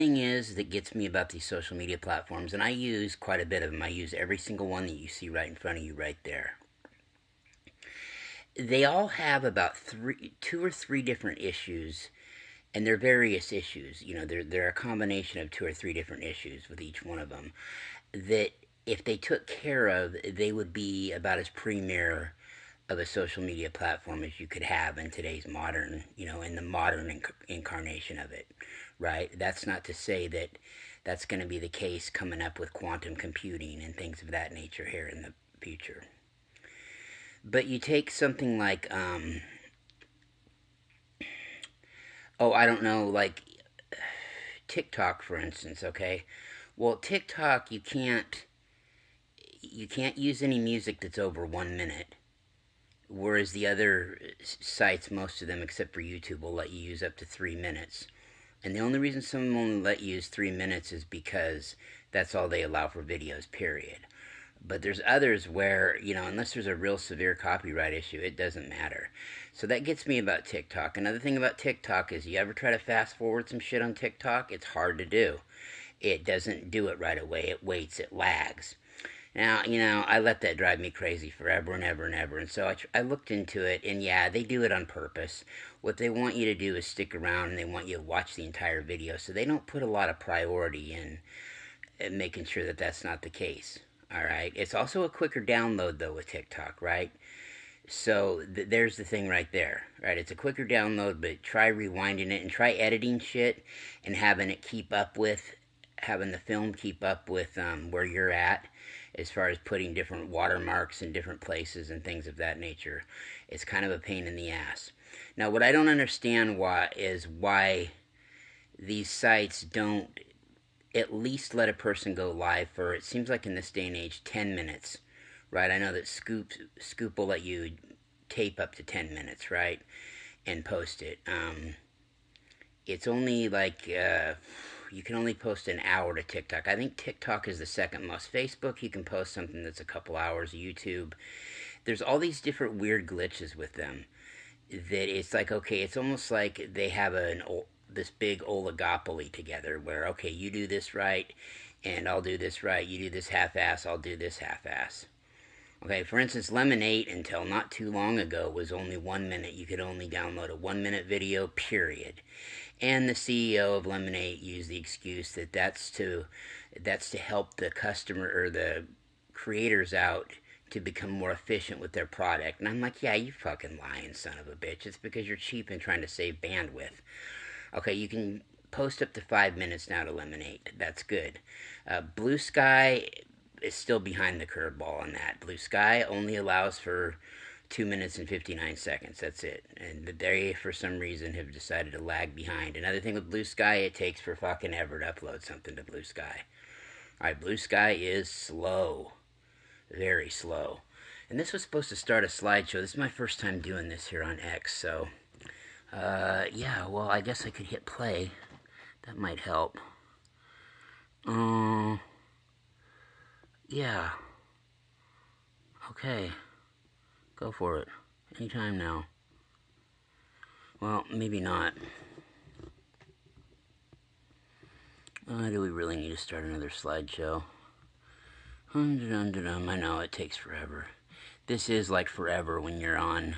Thing is that gets me about these social media platforms, and I use quite a bit of them. I use every single one that you see right in front of you right there. They all have about two or three different issues, and they're various issues. You know, they're a combination of two or three different issues with each one of them. That if they took care of, they would be about as premier of a social media platform as you could have in today's modern, in the modern incarnation of it, right? That's not to say that that's going to be the case coming up with quantum computing and things of that nature here in the future. But you take something like, I don't know, like TikTok, for instance, okay? Well, TikTok, you can't use any music that's over 1 minute. Whereas the other sites, most of them except for YouTube, will let you use up to 3 minutes. And the only reason some of them only let you use 3 minutes is because that's all they allow for videos, period. But there's others where, unless there's a real severe copyright issue, it doesn't matter. So that gets me about TikTok. Another thing about TikTok is you ever try to fast forward some shit on TikTok, it's hard to do. It doesn't do it right away. It waits, it lags. Now, I let that drive me crazy forever and ever and ever. And so I looked into it, and yeah, they do it on purpose. What they want you to do is stick around, and they want you to watch the entire video. So they don't put a lot of priority in making sure that that's not the case. All right. It's also a quicker download, though, with TikTok, right? So there's the thing right there, right? It's a quicker download, but try rewinding it and try editing shit and having the film keep up with where you're at as far as putting different watermarks in different places and things of that nature. It's kind of a pain in the ass. Now, what I don't understand why these sites don't at least let a person go live for, it seems like in this day and age, 10 minutes, right? I know that Scoop will let you tape up to 10 minutes, right? And post it. It's only like you can only post an hour to TikTok. I think TikTok is the second most. Facebook, you can post something that's a couple hours. YouTube, there's all these different weird glitches with them that it's like, okay, it's almost like they have this big oligopoly together where, okay, you do this right and I'll do this right. You do this half-ass, I'll do this half-ass. Okay, for instance, Lemonade until not too long ago was only 1 minute. You could only download a 1 minute video, period. And the CEO of Lemonade used the excuse that that's to help the customer or the creators out to become more efficient with their product. And I'm like, yeah, you fucking lying son of a bitch. It's because you're cheap and trying to save bandwidth. Okay, you can post up to 5 minutes now to Lemonade. That's good. Blue Sky is still behind the curveball on that. Blue Sky only allows for 2 minutes and 59 seconds. That's it. And they, for some reason, have decided to lag behind. Another thing with Blue Sky, it takes for fucking ever to upload something to Blue Sky. Alright, Blue Sky is slow. Very slow. And this was supposed to start a slideshow. This is my first time doing this here on X, so yeah, well, I guess I could hit play. That might help. Yeah. Okay. Go for it. Anytime now. Well, maybe not. Do we really need to start another slideshow? I know it takes forever. This is like forever when you're on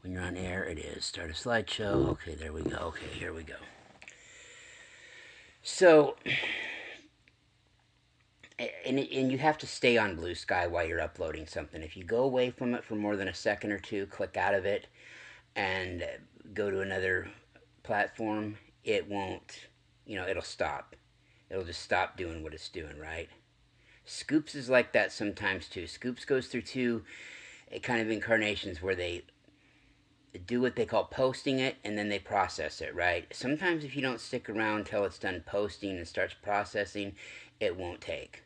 air. It is. Start a slideshow. Okay, there we go. Okay, here we go. So, and you have to stay on Blue Sky while you're uploading something. If you go away from it for more than a second or two, click out of it, and go to another platform, it won't, it'll stop. It'll just stop doing what it's doing, right? Scoops is like that sometimes too. Scoops goes through two kind of incarnations where they do what they call posting it and then they process it, right? Sometimes if you don't stick around till it's done posting and starts processing, it won't take.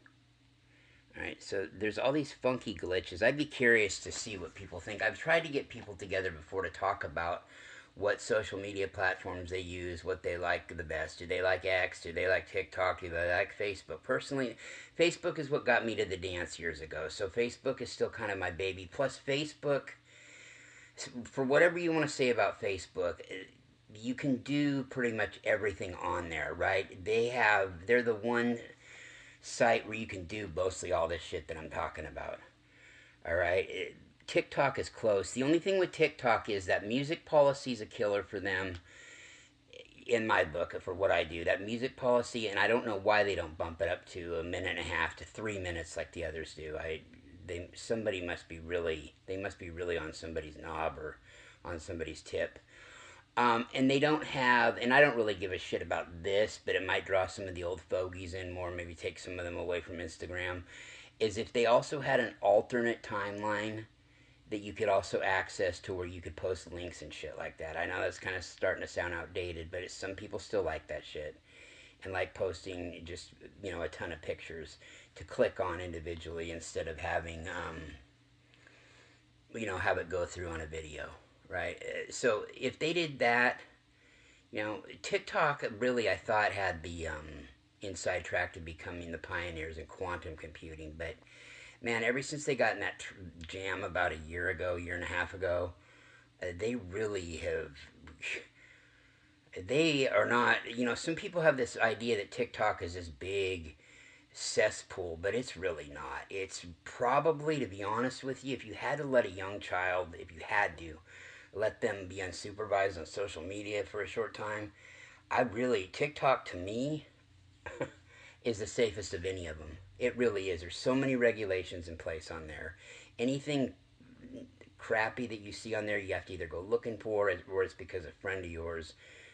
Alright, so there's all these funky glitches. I'd be curious to see what people think. I've tried to get people together before to talk about what social media platforms they use, what they like the best. Do they like X? Do they like TikTok? Do they like Facebook? Personally, Facebook is what got me to the dance years ago. So Facebook is still kind of my baby. Plus Facebook, for whatever you want to say about Facebook, you can do pretty much everything on there, right? They're the one site where you can do mostly all this shit that I'm talking about. All right. TikTok is close. The only thing with TikTok is that music policy is a killer for them, in my book, for what I do. That music policy, and I don't know why they don't bump it up to a minute and a half to 3 minutes like the others do. Somebody must be really, they must be really on somebody's knob or on somebody's tip. And they don't have, and I don't really give a shit about this, but it might draw some of the old fogies in more, maybe take some of them away from Instagram, is if they also had an alternate timeline that you could also access to where you could post links and shit like that. I know that's kind of starting to sound outdated, but some people still like that shit and like posting just, a ton of pictures to click on individually instead of having, have it go through on a video, right? So if they did that, TikTok really, I thought, had the inside track to becoming the pioneers in quantum computing, but man, ever since they got in that jam about a year and a half ago, they really have. They are not. Some people have this idea that TikTok is this big cesspool, but it's really not. It's probably, to be honest with you, if you had to let a young child, if you had to let them be unsupervised on social media for a short time, TikTok to me is the safest of any of them. It really is. There's so many regulations in place on there. Anything crappy that you see on there, you have to either go looking for it, or it's because a friend of yours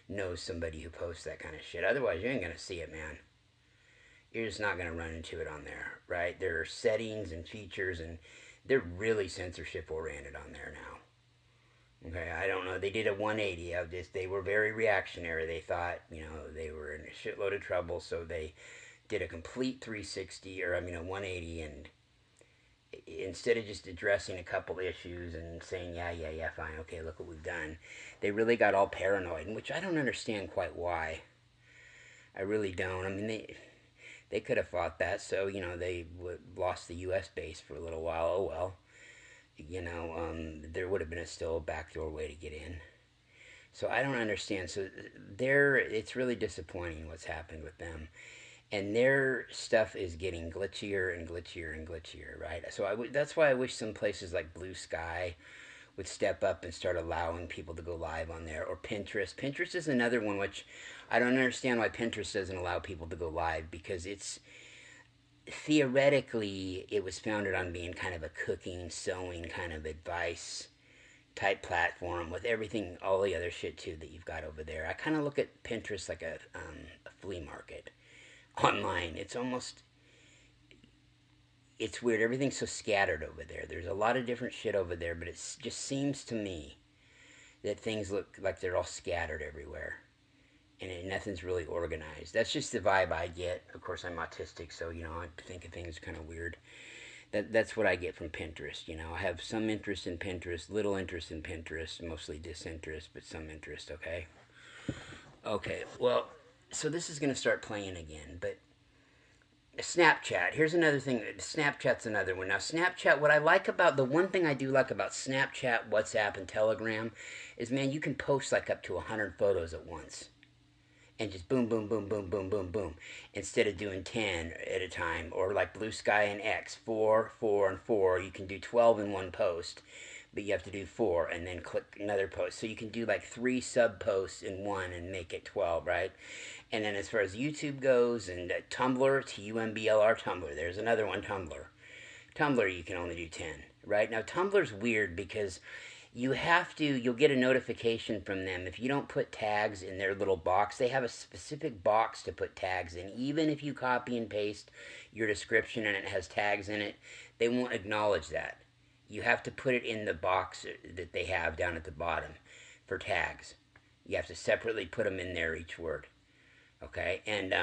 knows somebody who posts that kind of shit. Otherwise, you ain't going to see it, man. You're just not going to run into it on there, right? There are settings and features, and they're really censorship oriented on there now. Okay, I don't know. They did a 180 of this. They were very reactionary. They thought, they were in a shitload of trouble, so they did a complete 360, or a 180, and instead of just addressing a couple issues and saying, yeah, fine, okay, look what we've done, they really got all paranoid, which I don't understand quite why. I really don't. I mean, they could have fought that, so, they lost the U.S. base for a little while. Oh, well. There would have been still a backdoor way to get in. So I don't understand. So it's really disappointing what's happened with them. And their stuff is getting glitchier and glitchier and glitchier, right? So that's why I wish some places like Blue Sky would step up and start allowing people to go live on there. Or Pinterest. Pinterest is another one which I don't understand why Pinterest doesn't allow people to go live, because it's theoretically it was founded on being kind of a cooking, sewing kind of advice type platform with everything, all the other shit too that you've got over there. I kind of look at Pinterest like a flea market online. It's weird. Everything's so scattered over there. There's a lot of different shit over there, but it just seems to me that things look like they're all scattered everywhere, and nothing's really organized. That's just the vibe I get. Of course, I'm autistic, so I think of things kind of weird. That's what I get from Pinterest. I have some interest in Pinterest, little interest in Pinterest, mostly disinterest, but some interest. Okay. Well, so this is going to start playing again, but Snapchat. Here's another thing. Snapchat's another one. Now, Snapchat, the one thing I do like about Snapchat, WhatsApp, and Telegram is, man, you can post like up to 100 photos at once. And just boom, boom, boom, boom, boom, boom, boom. Instead of doing 10 at a time. Or like Blue Sky and X, 4, 4, and 4. You can do 12 in one post, but you have to do 4 and then click another post. So you can do like 3 sub-posts in one and make it 12, right? And then as far as YouTube goes, and Tumblr, TUMBLR, Tumblr. There's another one, Tumblr. Tumblr, you can only do 10, right? Now, Tumblr's weird because you'll get a notification from them if you don't put tags in their little box. They have a specific box to put tags in. Even if you copy and paste your description and it has tags in it, they won't acknowledge that. You have to put it in the box that they have down at the bottom for tags. You have to separately put them in there, each word. Okay? And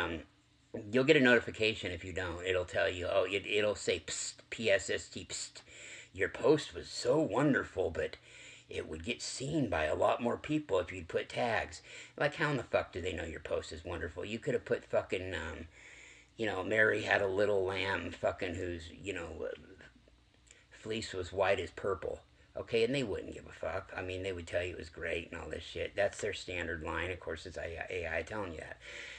you'll get a notification if you don't. It'll tell you, it'll say, psst, PSST, psst. Your post was so wonderful, but it would get seen by a lot more people if you'd put tags. Like, how in the fuck do they know your post is wonderful? You could have put fucking, Mary had a little lamb fucking whose, fleece was white as purple. Okay, and they wouldn't give a fuck. I mean, they would tell you it was great and all this shit. That's their standard line. Of course, it's AI telling you that.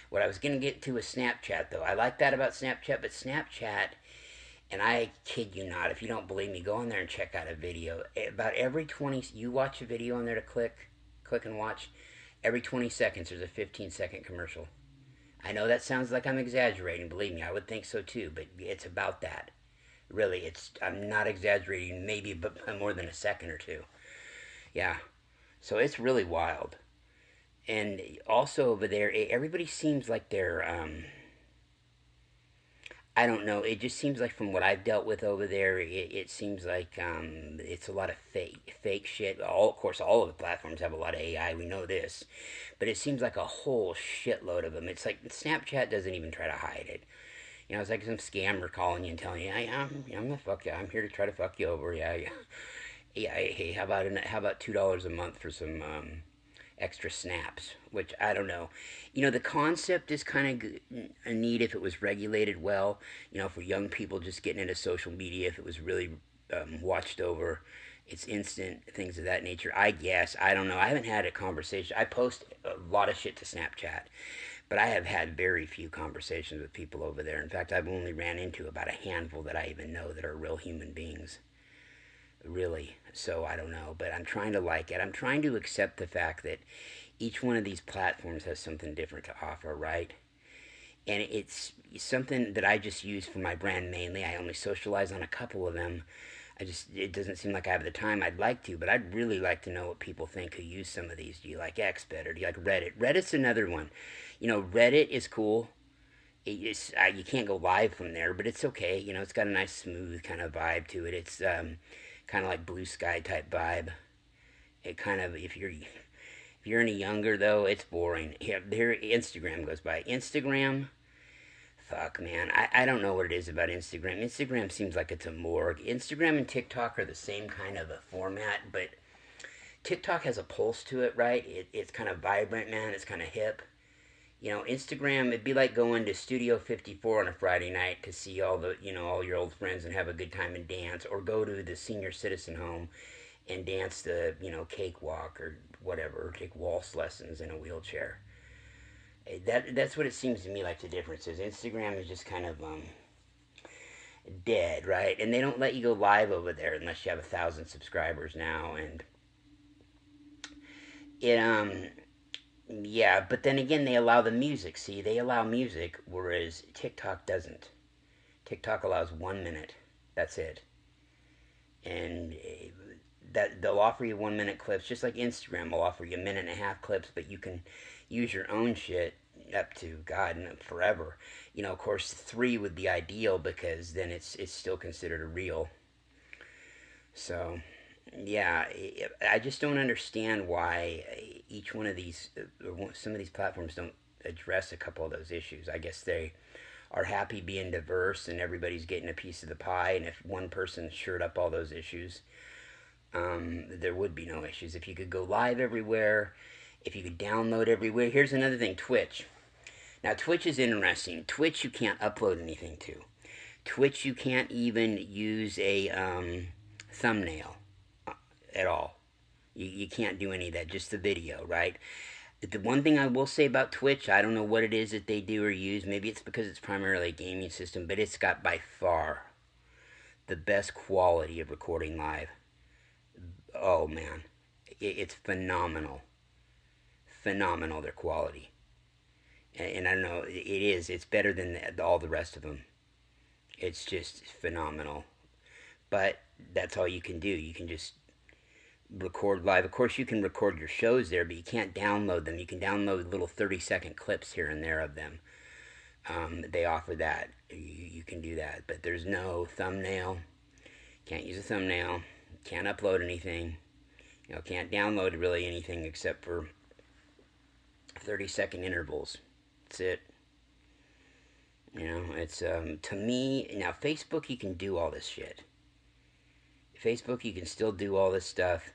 What I was going to get to was Snapchat, though. I like that about Snapchat, but Snapchat, and I kid you not, if you don't believe me, go on there and check out a video. About every 20, you watch a video on there to click and watch. Every 20 seconds, there's a 15-second commercial. I know that sounds like I'm exaggerating. Believe me, I would think so too, but it's about that. Really, I'm not exaggerating, maybe but more than a second or two. Yeah. So it's really wild. And also over there, everybody seems like they're I don't know. It just seems like from what I've dealt with over there, it seems like it's a lot of fake shit. Of course, all of the platforms have a lot of AI. We know this, but it seems like a whole shitload of them. It's like Snapchat doesn't even try to hide it. You know, it's like some scammer calling you and telling you, I'm gonna fuck you. I'm here to try to fuck you over. Yeah, yeah. Yeah, hey, how about $2 a month for some extra snaps? Which I don't know. You know, the concept is kind of neat if it was regulated well. You know, for young people just getting into social media, if it was really watched over, it's instant things of that nature. I guess I don't know. I haven't had a conversation. I post a lot of shit to Snapchat, but I have had very few conversations with people over there. In fact, I've only ran into about a handful that I even know that are real human beings. Really. So I don't know, but I'm trying to like it. I'm trying to accept the fact that each one of these platforms has something different to offer, right? And it's something that I just use for my brand mainly. I only socialize on a couple of them. It doesn't seem like I have the time I'd like to, but I'd really like to know what people think who use some of these. Do you like X better? Do you like Reddit? Reddit's another one. You know, Reddit is cool. You can't go live from there, but it's okay. You know, it's got a nice smooth kind of vibe to it. It's kind of like Blue Sky type vibe. It kind of if you're any younger though, it's boring. Yeah, their Instagram goes by. Instagram, fuck man, I don't know what it is about Instagram. Instagram seems like it's a morgue. Instagram and TikTok are the same kind of a format, but TikTok has a pulse to it, right? It's kind of vibrant, man. It's kind of hip. You know, Instagram, it'd be like going to Studio 54 on a Friday night to see all your old friends and have a good time and dance, or go to the senior citizen home and dance the, cakewalk or whatever, or take waltz lessons in a wheelchair. That's what it seems to me like the difference is. Instagram is just kind of dead, right? And they don't let you go live over there unless you have 1,000 subscribers now, and it yeah, but then again, they allow the music. See, they allow music, whereas TikTok doesn't. TikTok allows 1 minute. That's it. And that they'll offer you 1 minute clips, just like Instagram will offer you a minute and a half clips, but you can use your own shit up to God forever. You know, of course, 3 would be ideal because then it's still considered a reel. So yeah, I just don't understand why each one of these, some of these platforms don't address a couple of those issues. I guess they are happy being diverse and everybody's getting a piece of the pie. And if one person shored up all those issues, there would be no issues. If you could go live everywhere, if you could download everywhere. Here's another thing, Twitch. Now, Twitch is interesting. Twitch, you can't upload anything to. Twitch, you can't even use a thumbnail at all. You can't do any of that, just the video, right? The one thing I will say about Twitch, I don't know what it is that they do or use. Maybe it's because it's primarily a gaming system, but it's got by far the best quality of recording live. Oh man, it's phenomenal. Phenomenal, their quality. And I don't know, it is. It's better than all the rest of them. It's just phenomenal. But that's all you can do. You can just record live. Of course, you can record your shows there, but you can't download them. You can download little 30-second clips here and there of them. They offer that. You can do that, but there's no thumbnail. Can't use a thumbnail. Can't upload anything. Can't download really anything except for 30-second intervals. That's it. It's to me now. Facebook, you can do all this shit. Facebook, you can still do all this stuff.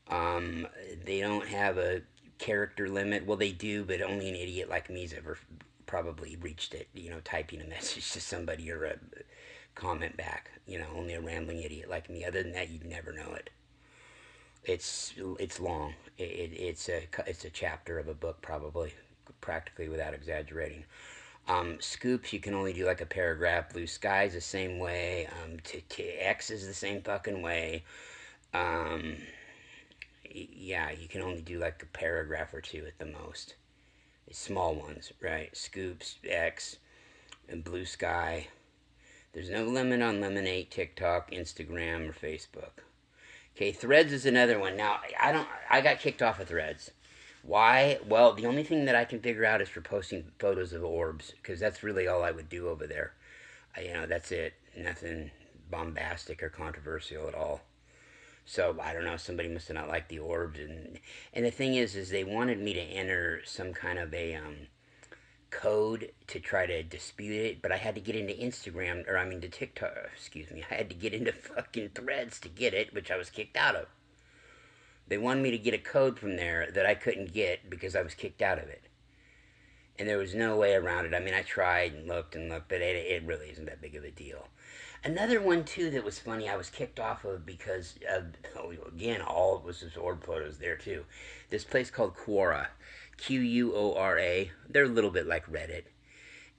They don't have a character limit. Well, they do, but only an idiot like me's ever probably reached it. Typing a message to somebody or a comment back. Only a rambling idiot like me. Other than that, you'd never know it. It's long. It's a chapter of a book, probably, practically without exaggerating. Scoops, you can only do like a paragraph. Blue Sky's the same way. X is the same fucking way. Um, yeah, you can only do like a paragraph or two at the most. Small ones, right? Scoops, X, and Blue Sky. There's no limit on Lemonade, TikTok, Instagram, or Facebook. Okay, Threads is another one. Now, I got kicked off of Threads. Why? Well, the only thing that I can figure out is for posting photos of orbs, because that's really all I would do over there. That's it. Nothing bombastic or controversial at all. So I don't know. Somebody must have not liked the orbs, and the thing is they wanted me to enter some kind of a code to try to dispute it, but I had to get into Instagram, or I mean to TikTok. Excuse me. I had to get into fucking Threads to get it, which I was kicked out of. They wanted me to get a code from there that I couldn't get because I was kicked out of it. And there was no way around it. I mean, I tried and looked, but it really isn't that big of a deal. Another one, too, that was funny, I was kicked off of because, again, all it was just orb photos there, too. This place called Quora. Quora. They're a little bit like Reddit.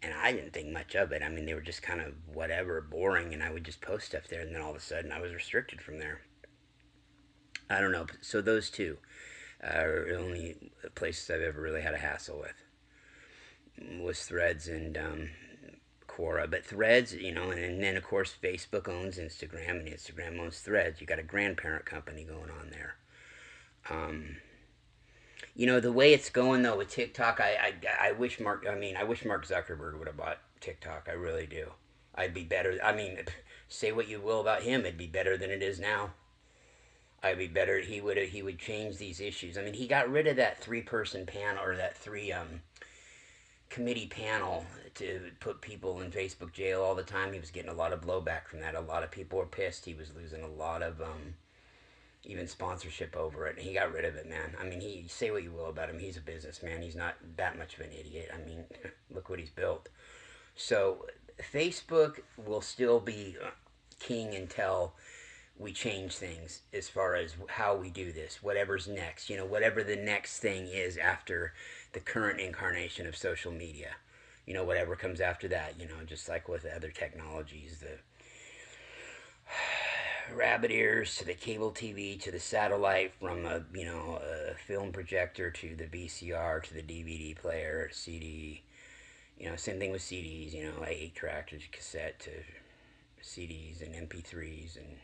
And I didn't think much of it. I mean, they were just kind of whatever, boring, and I would just post stuff there, and then all of a sudden I was restricted from there. I don't know. So those two are the only places I've ever really had a hassle with. Was Threads and Quora. But Threads, and then of course Facebook owns Instagram, and Instagram owns Threads. You got a grandparent company going on there. The way it's going though with TikTok, I wish Mark Zuckerberg would have bought TikTok. I really do. I'd be better. I mean, say what you will about him, it'd be better than it is now. I'd be better. He would change these issues. I mean, he got rid of that 3-person panel, or that 3 committee panel to put people in Facebook jail all the time. He was getting a lot of blowback from that. A lot of people were pissed. He was losing a lot of even sponsorship over it, and he got rid of it, man. I mean, say what you will about him, he's a businessman. He's not that much of an idiot. I mean, look what he's built. So Facebook will still be king until we change things as far as how we do this, whatever's next, whatever the next thing is after the current incarnation of social media, whatever comes after that, just like with other technologies, the rabbit ears to the cable TV to the satellite, from a film projector to the VCR to the DVD player, CD, same thing with CDs, 8-track to cassette to CDs and MP3s and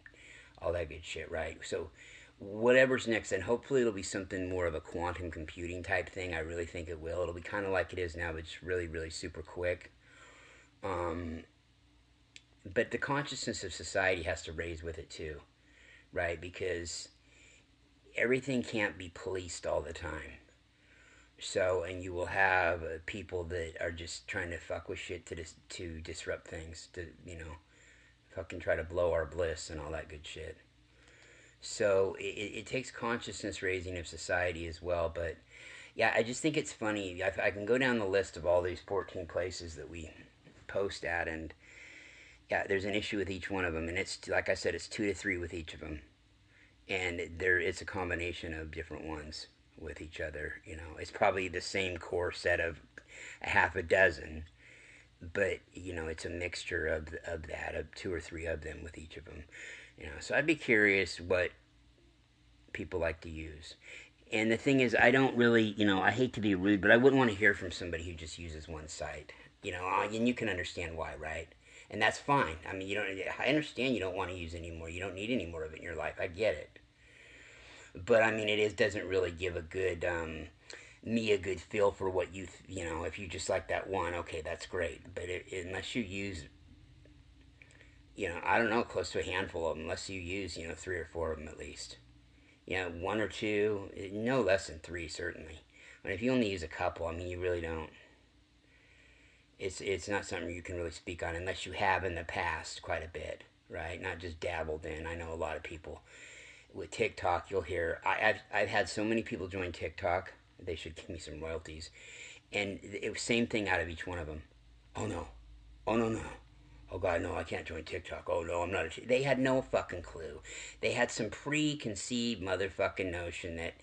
all that good shit, right? So whatever's next, and hopefully it'll be something more of a quantum computing type thing. I really think it will. It'll be kind of like it is now, but it's really, really super quick. But the consciousness of society has to raise with it too, right? Because everything can't be policed all the time. So, and you will have people that are just trying to fuck with shit to disrupt things, to fucking try to blow our bliss and all that good shit. So it takes consciousness raising of society as well. But yeah, I just think it's funny. I can go down the list of all these 14 places that we post at, and yeah, there's an issue with each one of them, and it's like I said, it's 2 to 3 with each of them, and it's a combination of different ones with each other. It's probably the same core set of a half a dozen, but it's a mixture of 2 or 3 of them with each of them. So I'd be curious what people like to use. And the thing is, I don't really, I hate to be rude, but I wouldn't want to hear from somebody who just uses one site. And you can understand why, right? And that's fine. I mean, I understand you don't want to use any more. You don't need any more of it in your life. I get it. But I mean, doesn't really give a good good feel for what you if you just like that one, okay, that's great. But unless you use, I don't know, close to a handful of them, unless you use 3 or 4 of them at least. 1 or 2, no less than 3 certainly. But if you only use a couple, I mean, you really don't. It's not something you can really speak on unless you have in the past quite a bit, right? Not just dabbled in. I know a lot of people with TikTok. You'll hear I've had so many people join TikTok. They should give me some royalties, and it was same thing out of each one of them. Oh no, oh no, no, Oh God, no, I can't join TikTok. Oh no, I'm not. They had no fucking clue. They had some preconceived motherfucking notion that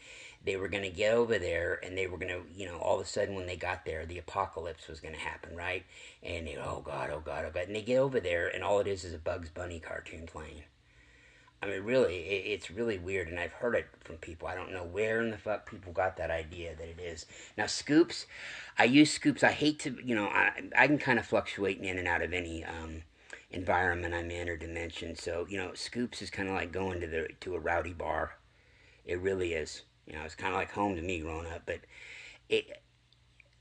they were gonna get over there and they were gonna, all of a sudden when they got there, the apocalypse was gonna happen, right? And they, oh God, oh God, oh God, and they get over there and all it is a Bugs Bunny cartoon playing. I mean, really, it's really weird, and I've heard it from people. I don't know where in the fuck people got that idea that it is. Now, Scoops, I use Scoops. I hate to, I can kind of fluctuate in and out of any environment I'm in or dimension. So, Scoops is kind of like going to a rowdy bar. It really is. It's kind of like home to me growing up. But it,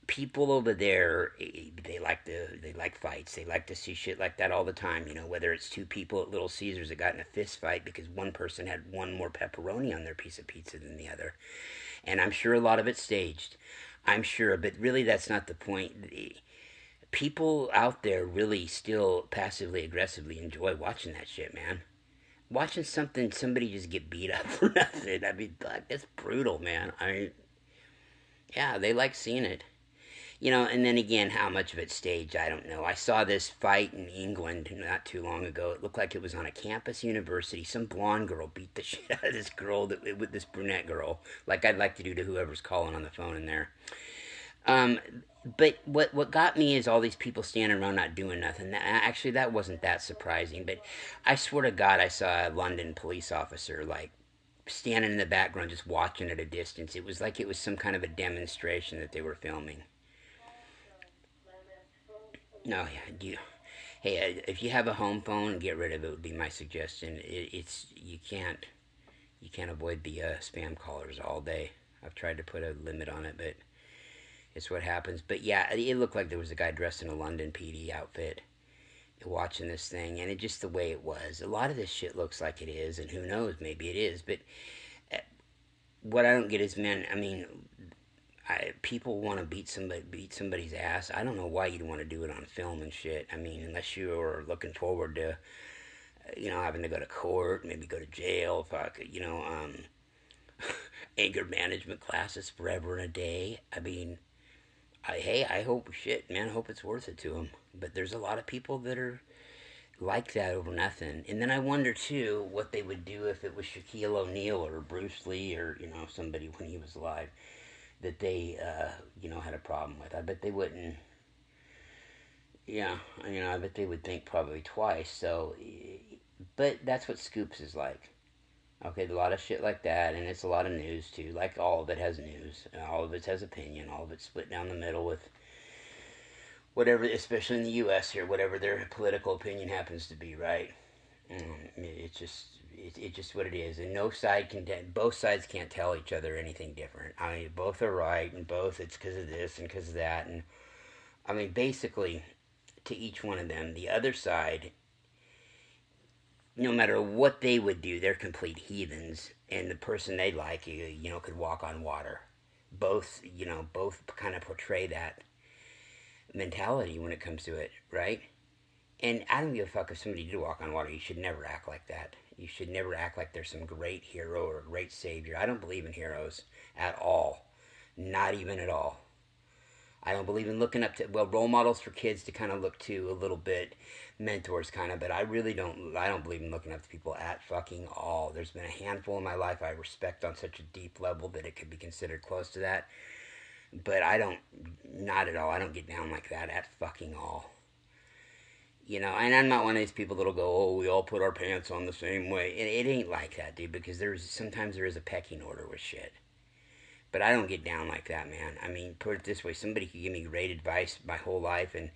people over there, they like fights. They like to see shit like that all the time. Whether it's two people at Little Caesars that got in a fist fight because one person had one more pepperoni on their piece of pizza than the other, and I'm sure a lot of it's staged. I'm sure, but really that's not the point. People out there really still passively aggressively enjoy watching that shit, man. Watching somebody just get beat up for nothing. I mean, that's brutal, man. Yeah, they like seeing it. And then again, how much of it's staged, I don't know. I saw this fight in England not too long ago. It looked like it was on a campus university. Some blonde girl beat the shit out of this girl, with this brunette girl, like I'd like to do to whoever's calling on the phone in there. Um, but what got me is all these people standing around not doing nothing. Actually, that wasn't that surprising. But I swear to God, I saw a London police officer like standing in the background just watching at a distance. It was like it was some kind of a demonstration that they were filming. No, yeah, hey, if you have a home phone, get rid of it. Would be my suggestion. It's you can't avoid the spam callers all day. I've tried to put a limit on it, but it's what happens. But yeah, it looked like there was a guy dressed in a London PD outfit watching this thing, and it just the way it was. A lot of this shit looks like it is, and who knows, maybe it is. But uh, what I don't get is, man. I mean, people want to beat somebody's ass. I don't know why you'd want to do it on film and shit. I mean, unless you are looking forward to, having to go to court, maybe go to jail, fuck, anger management classes forever and a day. I mean, I hope shit, man. I hope it's worth it to them. But there's a lot of people that are like that over nothing. And then I wonder too what they would do if it was Shaquille O'Neal or Bruce Lee or somebody when he was alive that they had a problem with. I bet they wouldn't. Yeah, I bet they would think probably twice. So, but that's what Scoops is like. Okay, a lot of shit like that, and it's a lot of news too. Like all of it has news, all of it has opinion, all of it's split down the middle with whatever, especially in the U.S. here, whatever their political opinion happens to be, right? It's just it's just what it is, and no side can. Both sides can't tell each other anything different. I mean, both are right, and both it's because of this and because of that, and I mean, basically, to each one of them, the other side, no matter what they would do, they're complete heathens, and the person they like, could walk on water. Both kind of portray that mentality when it comes to it, right? And I don't give a fuck if somebody did walk on water. You should never act like that. You should never act like there's some great hero or great savior. I don't believe in heroes at all. Not even at all. I don't believe in looking up to, well, role models for kids to kind of look to a little bit, mentors kind of, but I don't believe in looking up to people at fucking all. There's been a handful in my life I respect on such a deep level that it could be considered close to that, but not at all. I don't get down like that at fucking all. And I'm not one of these people that'll go, oh, we all put our pants on the same way. It ain't like that, dude, because sometimes there is a pecking order with shit. But I don't get down like that, man. I mean, put it this way, somebody could give me great advice my whole life, and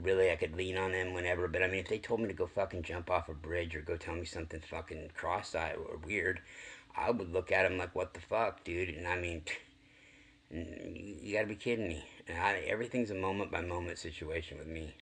really I could lean on them whenever. But I mean, if they told me to go fucking jump off a bridge or go tell me something fucking cross-eyed or weird, I would look at them like, what the fuck, dude? And I mean, you gotta be kidding me. Everything's a moment-by-moment situation with me.